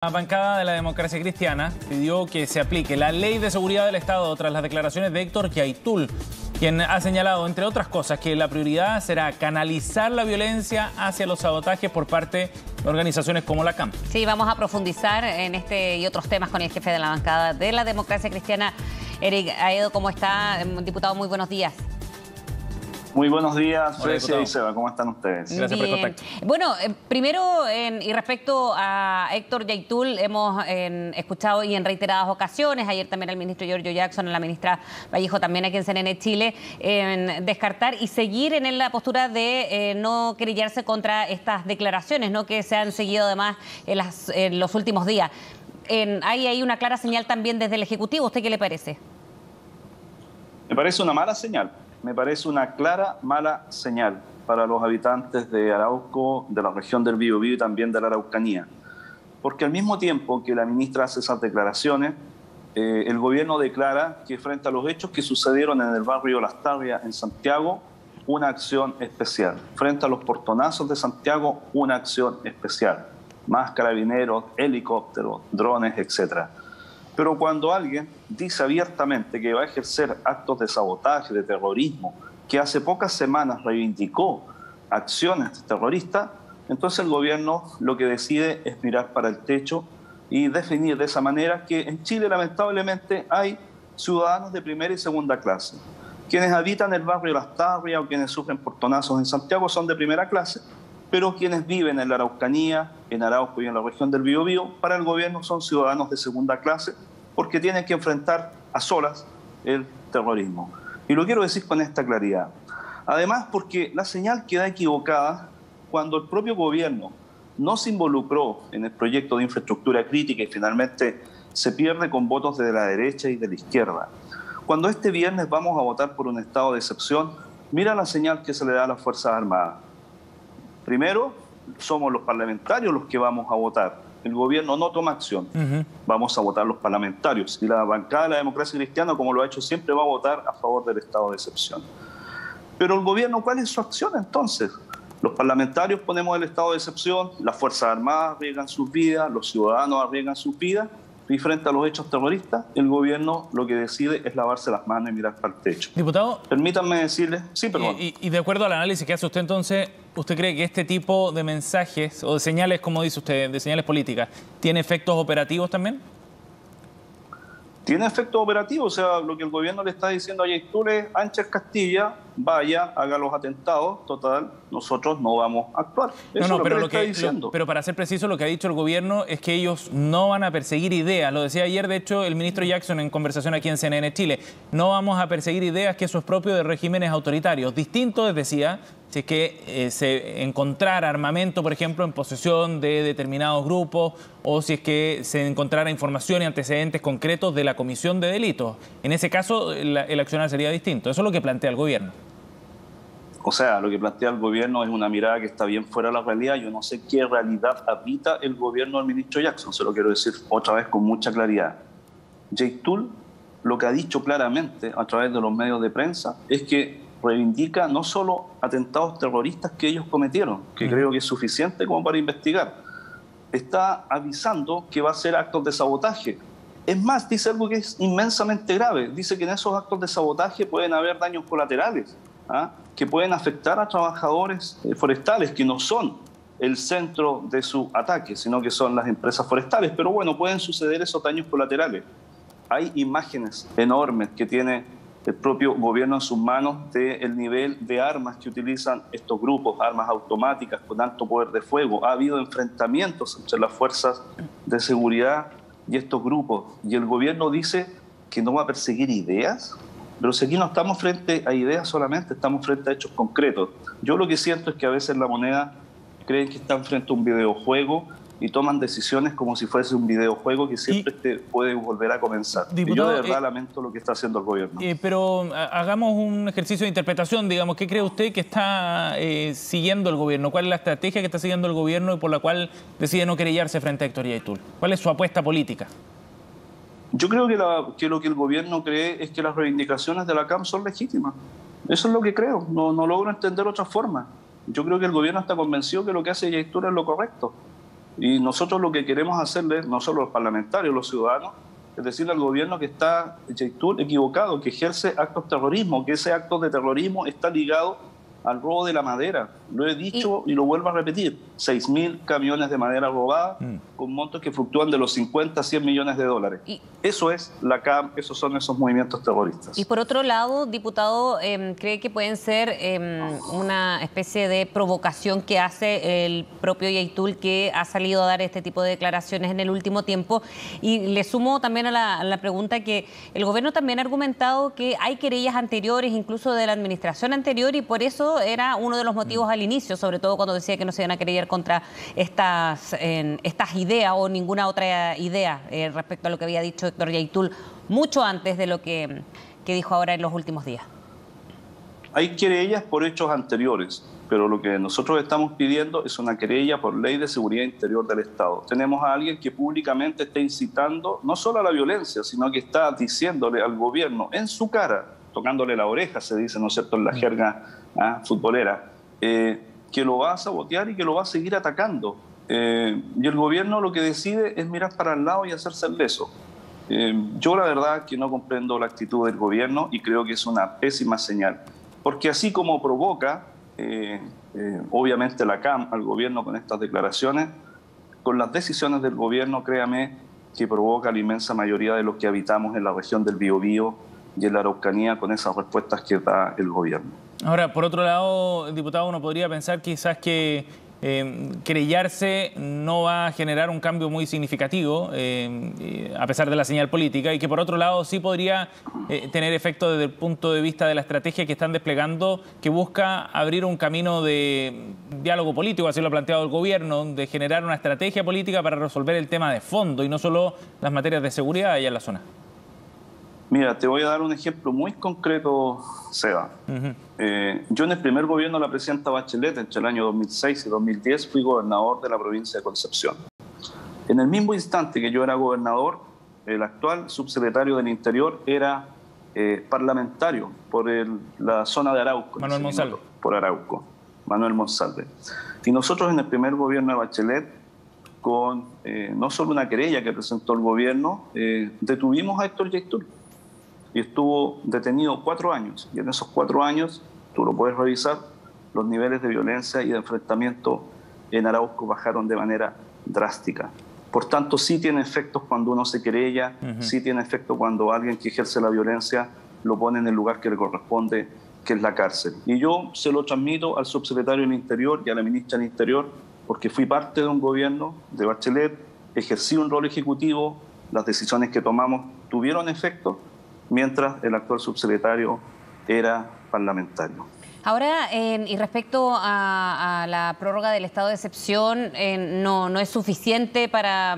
La bancada de la Democracia Cristiana pidió que se aplique la Ley de Seguridad del Estado tras las declaraciones de Héctor Yaitul, quien ha señalado, entre otras cosas, que la prioridad será canalizar la violencia hacia los sabotajes por parte de organizaciones como la CAM. Sí, vamos a profundizar en este y otros temas con el jefe de la bancada de la Democracia Cristiana, Eric Aedo. ¿Cómo está, diputado? Muy buenos días. Muy buenos días, Frecia y Seba. ¿Cómo están ustedes? Gracias por el contacto. Bueno, primero, y respecto a Héctor Yaitul, hemos escuchado y en reiteradas ocasiones, ayer también al ministro Giorgio Jackson, a la ministra Vallejo también aquí en CNN Chile, en descartar y seguir en la postura de no querellarse contra estas declaraciones, ¿no?, que se han seguido además en los últimos días. Hay ahí una clara señal también desde el Ejecutivo. ¿Usted qué le parece? Me parece una mala señal. Me parece una clara mala señal para los habitantes de Arauco, de la región del Biobío y también de la Araucanía. Porque al mismo tiempo que la ministra hace esas declaraciones, el gobierno declara que frente a los hechos que sucedieron en el barrio Las Tarrias, en Santiago, una acción especial. Frente a los portonazos de Santiago, una acción especial. Más carabineros, helicópteros, drones, etc. Pero cuando alguien dice abiertamente que va a ejercer actos de sabotaje, de terrorismo, que hace pocas semanas reivindicó acciones terroristas, entonces el gobierno lo que decide es mirar para el techo y definir de esa manera que en Chile lamentablemente hay ciudadanos de primera y segunda clase. Quienes habitan el barrio Las Tarrias o quienes sufren portonazos en Santiago son de primera clase, pero quienes viven en la Araucanía, en Arauco y en la región del Biobío, para el gobierno son ciudadanos de segunda clase porque tienen que enfrentar a solas el terrorismo. Y lo quiero decir con esta claridad. Además, porque la señal queda equivocada cuando el propio gobierno no se involucró en el proyecto de infraestructura crítica y finalmente se pierde con votos de la derecha y de la izquierda. Cuando este viernes vamos a votar por un estado de excepción, mira la señal que se le da a las Fuerzas Armadas. Primero, somos los parlamentarios los que vamos a votar. El gobierno no toma acción. Vamos a votar los parlamentarios. Y la bancada de la Democracia Cristiana, como lo ha hecho siempre, va a votar a favor del estado de excepción. Pero el gobierno, ¿cuál es su acción entonces? Los parlamentarios ponemos el estado de excepción, las Fuerzas Armadas arriesgan sus vidas, los ciudadanos arriesgan sus vidas, y frente a los hechos terroristas, el gobierno lo que decide es lavarse las manos y mirar para el techo. Diputado, permítanme decirle... Sí, perdón. Y de acuerdo al análisis que hace usted entonces, ¿usted cree que este tipo de mensajes o de señales, como dice usted, de señales políticas, tiene efectos operativos también? Tiene efectos operativos, o sea, lo que el gobierno le está diciendo a Yaitul es: Ángel Castilla, vaya, haga los atentados, total, nosotros no vamos a actuar. Eso No, es pero lo que está diciendo. pero para ser preciso, lo que ha dicho el gobierno es que ellos no van a perseguir ideas. Lo decía ayer, de hecho, el ministro Jackson en conversación aquí en CNN Chile. No vamos a perseguir ideas, que eso es propio de regímenes autoritarios. Distinto, les decía, si es que se encontrara armamento, por ejemplo, en posesión de determinados grupos, o si es que se encontrara información y antecedentes concretos de la comisión de delitos. En ese caso, el accionar sería distinto. Eso es lo que plantea el gobierno. O sea, lo que plantea el gobierno es una mirada que está bien fuera de la realidad. Yo no sé qué realidad habita el gobierno del ministro Jackson, se lo quiero decir otra vez con mucha claridad. Yaitul lo que ha dicho claramente a través de los medios de prensa es que reivindica no solo atentados terroristas que ellos cometieron, que creo que es suficiente como para investigar, está avisando que va a hacer actos de sabotaje. Es más, dice algo que es inmensamente grave. Dice que en esos actos de sabotaje pueden haber daños colaterales, que pueden afectar a trabajadores forestales, que no son el centro de su ataque, sino que son las empresas forestales. Pero bueno, pueden suceder esos daños colaterales. Hay imágenes enormes que tiene el propio gobierno en sus manos del nivel de armas que utilizan estos grupos, armas automáticas con alto poder de fuego. Ha habido enfrentamientos entre las fuerzas de seguridad y estos grupos. Y el gobierno dice que no va a perseguir ideas. Pero si aquí no estamos frente a ideas solamente, estamos frente a hechos concretos. Yo lo que siento es que a veces la moneda creen que están frente a un videojuego y toman decisiones como si fuese un videojuego que siempre puede volver a comenzar. Diputado, y yo de verdad lamento lo que está haciendo el gobierno. Pero hagamos un ejercicio de interpretación, digamos. ¿Qué cree usted que está siguiendo el gobierno? ¿Cuál es la estrategia que está siguiendo el gobierno y por la cual decide no querellarse frente a Héctor Yaitul? ¿Cuál es su apuesta política? Yo creo que lo que el gobierno cree es que las reivindicaciones de la CAM son legítimas. Eso es lo que creo. No logro entender otra forma. Yo creo que el gobierno está convencido que lo que hace Yaitul es lo correcto. Y nosotros lo que queremos hacerle, no solo los parlamentarios, los ciudadanos, es decirle al gobierno que está Yaitul equivocado, que ejerce actos de terrorismo, que ese acto de terrorismo está ligado al robo de la madera. Lo he dicho y lo vuelvo a repetir. 6.000 camiones de madera robada con montos que fluctúan de los 50 a 100 millones de dólares. Eso es la CAM, esos son esos movimientos terroristas. Y por otro lado, diputado, ¿cree que pueden ser una especie de provocación que hace el propio Yaitul, que ha salido a dar este tipo de declaraciones en el último tiempo? Y le sumo también a la pregunta que el gobierno también ha argumentado que hay querellas anteriores, incluso de la administración anterior, y por eso era uno de los motivos al inicio, sobre todo cuando decía que no se iban a querellar contra estas ideas o ninguna otra idea respecto a lo que había dicho Héctor Yaitul, mucho antes de lo que dijo ahora en los últimos días. Hay querellas por hechos anteriores, pero lo que nosotros estamos pidiendo es una querella por ley de seguridad interior del Estado. Tenemos a alguien que públicamente está incitando no solo a la violencia, sino que está diciéndole al gobierno en su cara, tocándole la oreja, se dice, ¿no es cierto?, en la jerga futbolera, que lo va a sabotear y que lo va a seguir atacando. Y el gobierno lo que decide es mirar para el lado y hacerse el leso. Yo la verdad que no comprendo la actitud del gobierno y creo que es una pésima señal, porque así como provoca, obviamente la CAM al gobierno con estas declaraciones, con las decisiones del gobierno, créame, que provoca la inmensa mayoría de los que habitamos en la región del Biobío y en la Araucanía con esas respuestas que da el gobierno. Ahora, por otro lado, diputado, uno podría pensar quizás que querellarse no va a generar un cambio muy significativo, a pesar de la señal política, y que por otro lado sí podría tener efecto desde el punto de vista de la estrategia que están desplegando, que busca abrir un camino de diálogo político, así lo ha planteado el gobierno, de generar una estrategia política para resolver el tema de fondo y no solo las materias de seguridad allá en la zona. Mira, te voy a dar un ejemplo muy concreto, Seba. Yo en el primer gobierno de la presidenta Bachelet, entre el año 2006 y 2010, fui gobernador de la provincia de Concepción. En el mismo instante que yo era gobernador, el actual subsecretario del Interior era parlamentario por la zona de Arauco. Manuel Monsalve. Por Arauco, Manuel Monsalve. Y nosotros en el primer gobierno de Bachelet, con no solo una querella que presentó el gobierno, detuvimos a Héctor Yaitul. Y estuvo detenido 4 años. Y en esos 4 años, tú lo puedes revisar, los niveles de violencia y de enfrentamiento en Arauco bajaron de manera drástica. Por tanto, sí tiene efectos cuando uno se querella, sí tiene efecto cuando alguien que ejerce la violencia lo pone en el lugar que le corresponde, que es la cárcel. Y yo se lo transmito al subsecretario del Interior y a la ministra del Interior, porque fui parte de un gobierno de Bachelet, ejercí un rol ejecutivo, las decisiones que tomamos tuvieron efecto, mientras el actual subsecretario era parlamentario. Ahora, y respecto a la prórroga del estado de excepción, no es suficiente para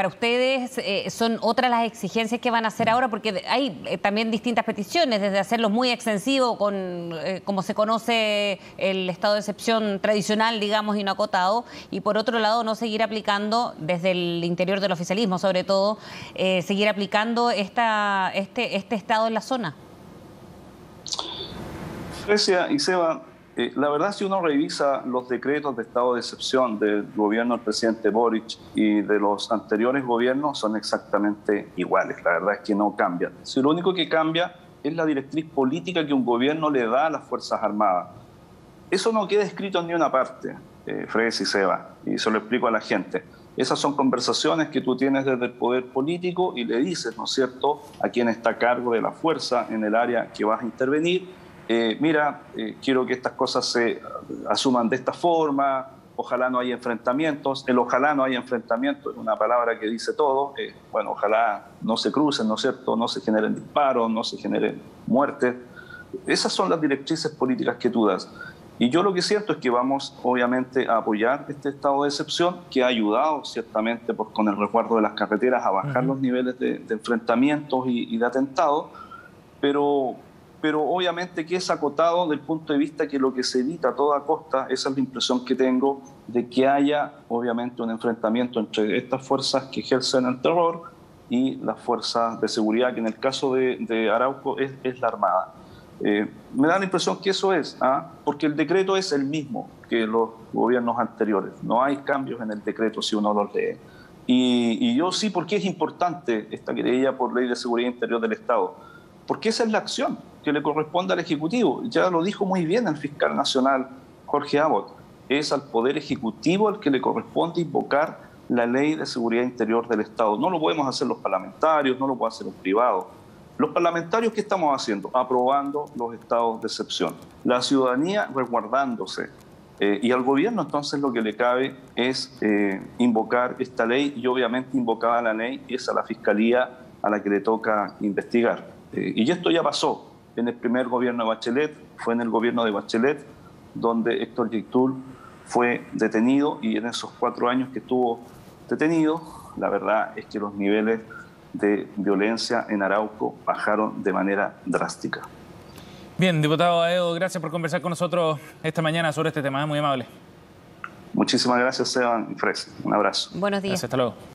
ustedes. ¿Son otras las exigencias que van a hacer ahora? Porque hay también distintas peticiones, desde hacerlos muy extensivos, como se conoce el estado de excepción tradicional, digamos, y no acotado, y por otro lado no seguir aplicando, desde el interior del oficialismo sobre todo, seguir aplicando este estado en la zona. Grecia y Seba, la verdad, si uno revisa los decretos de estado de excepción del gobierno del presidente Boric y de los anteriores gobiernos, son exactamente iguales. La verdad es que no cambian. Si lo único que cambia es la directriz política que un gobierno le da a las Fuerzas Armadas. Eso no queda escrito en ni una parte, Fres y Seba, y se lo explico a la gente. Esas son conversaciones que tú tienes desde el poder político y le dices, ¿no es cierto?, a quien está a cargo de la fuerza en el área que vas a intervenir. Quiero que estas cosas se asuman de esta forma, ojalá no haya enfrentamientos. El ojalá no haya enfrentamientos es una palabra que dice todo. Bueno, ojalá no se crucen, ¿no es cierto?, no se generen disparos, no se generen muertes. Esas son las directrices políticas que tú das. Y yo lo que siento es que vamos, obviamente, a apoyar este estado de excepción, que ha ayudado, ciertamente, con el resguardo de las carreteras, a bajar los niveles de enfrentamientos y de atentados, pero obviamente que es acotado del punto de vista que lo que se evita a toda costa, esa es la impresión que tengo, de que haya obviamente un enfrentamiento entre estas fuerzas que ejercen el terror y las fuerzas de seguridad, que en el caso de Arauco es la Armada. Me da la impresión que eso es, porque el decreto es el mismo que los gobiernos anteriores. No hay cambios en el decreto si uno los lee. Y yo sí, porque es importante esta querella por Ley de Seguridad Interior del Estado, porque esa es la acción que le corresponde al Ejecutivo. Ya lo dijo muy bien el fiscal nacional Jorge Abbott. Es al Poder Ejecutivo al que le corresponde invocar la Ley de Seguridad Interior del Estado. No lo podemos hacer los parlamentarios, no lo puede hacer un privado. Los parlamentarios, ¿qué estamos haciendo? Aprobando los estados de excepción. La ciudadanía resguardándose. Y al gobierno entonces lo que le cabe es invocar esta ley, y obviamente invocada la ley es a la Fiscalía a la que le toca investigar. Y esto ya pasó en el primer gobierno de Bachelet, fue en el gobierno de Bachelet, donde Héctor Yaitul fue detenido, y en esos 4 años que estuvo detenido, la verdad es que los niveles de violencia en Arauco bajaron de manera drástica. Bien, diputado Aedo, gracias por conversar con nosotros esta mañana sobre este tema, muy amable. Muchísimas gracias, Esteban y Fres. Un abrazo. Buenos días. Gracias, hasta luego.